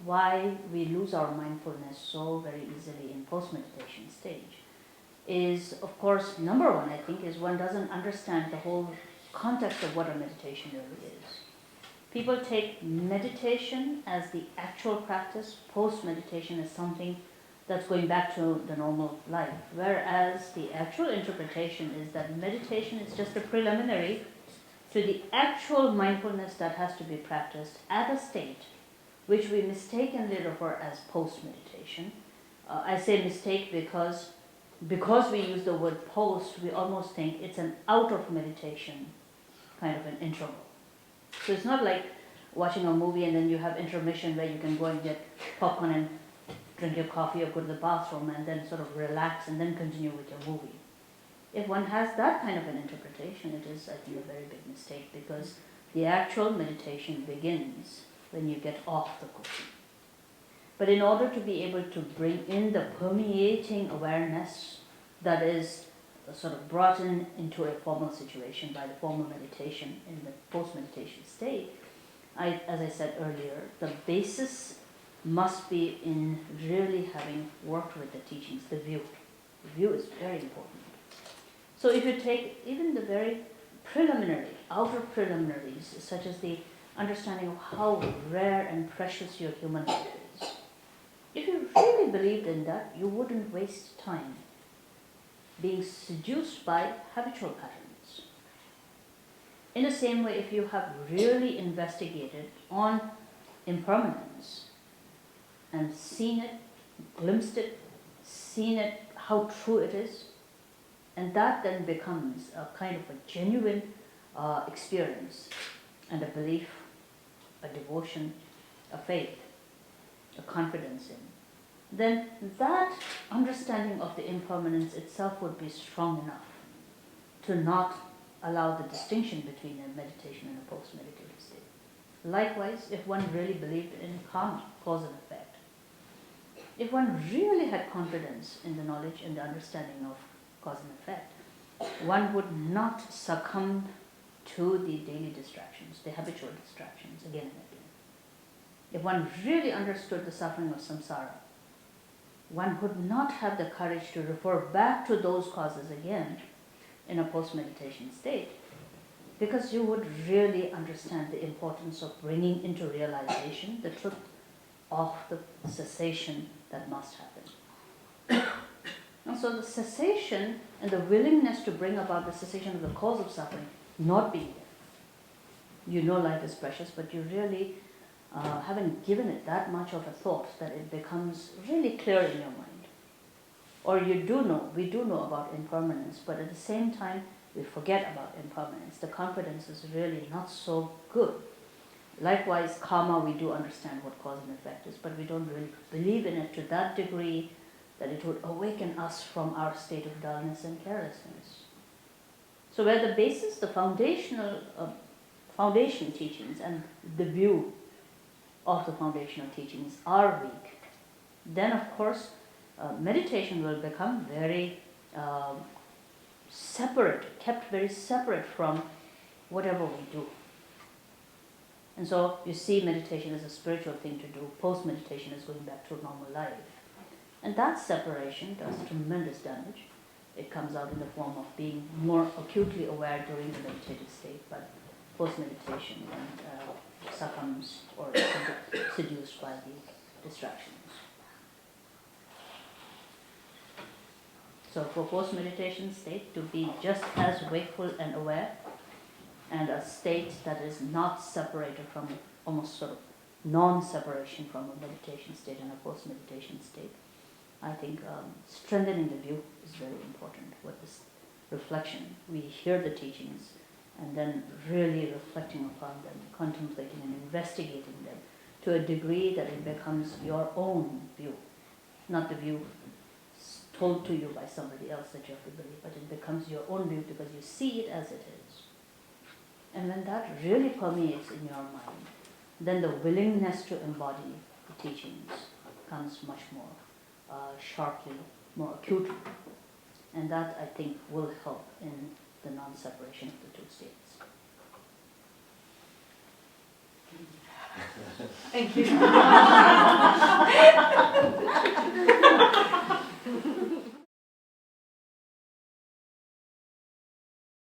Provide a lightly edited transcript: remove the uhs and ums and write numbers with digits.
why we lose our mindfulness so very easily in post-meditation stage is, of course, number one, I think, is one doesn't understand the whole context of what a meditation really is. People take meditation as the actual practice, post-meditation is something that's going back to the normal life, whereas the actual interpretation is that meditation is just a preliminary to the actual mindfulness that has to be practiced at a state which we mistakenly refer as post-meditation. I say mistake because we use the word post, we almost think it's an out of meditation kind of an interval. So it's not like watching a movie and then you have intermission where you can go and get popcorn and drink your coffee or go to the bathroom and then sort of relax and then continue with your movie. If one has that kind of an interpretation, it is, I think, a very big mistake, because the actual meditation begins when you get off the cushion. But in order to be able to bring in the permeating awareness that is sort of brought into a formal situation by the formal meditation in the post-meditation state, as I said earlier, the basis must be in really having worked with the teachings, the view. The view is very important. So if you take even the very preliminary, outer preliminaries, such as the understanding of how rare and precious your human life is, if you really believed in that, you wouldn't waste time being seduced by habitual patterns. In the same way, if you have really investigated on impermanence and seen it, glimpsed it, seen it, how true it is, and that then becomes a kind of a genuine experience and a belief, a devotion, a faith, a confidence in, then that understanding of the impermanence itself would be strong enough to not allow the distinction between a meditation and a post-meditative state. Likewise, if one really believed in karma, cause and effect, if one really had confidence in the knowledge and the understanding of cause and effect, one would not succumb to the daily distractions, the habitual distractions, again and again. If one really understood the suffering of samsara, one would not have the courage to refer back to those causes again in a post-meditation state, because you would really understand the importance of bringing into realization the truth of the cessation that must happen. And so the cessation and the willingness to bring about the cessation of the cause of suffering not being there. You know life is precious, but you really haven't given it that much of a thought that it becomes really clear in your mind. Or we do know about impermanence, but at the same time we forget about impermanence. The confidence is really not so good. Likewise, karma, we do understand what cause and effect is, but we don't really believe in it to that degree that it would awaken us from our state of dullness and carelessness. So where the basis, the foundation teachings and the view of the foundational teachings are weak, then of course meditation will become very separate, kept very separate from whatever we do. And so you see meditation as a spiritual thing to do, post-meditation is going back to normal life. And that separation does tremendous damage. It comes out in the form of being more acutely aware during the meditative state, but post-meditation succumbs or is seduced by the distractions. So for post-meditation state to be just as wakeful and aware, and a state that is not separated from, almost sort of non-separation from a meditation state and a post-meditation state, I think strengthening the view is very important with this reflection. We hear the teachings and then really reflecting upon them, contemplating and investigating them to a degree that it becomes your own view, not the view told to you by somebody else that you have to believe, but it becomes your own view because you see it as it is. And when that really permeates in your mind, then the willingness to embody the teachings comes much more sharply, more acutely. And that, I think, will help in the non-separation of the two states. Thank you.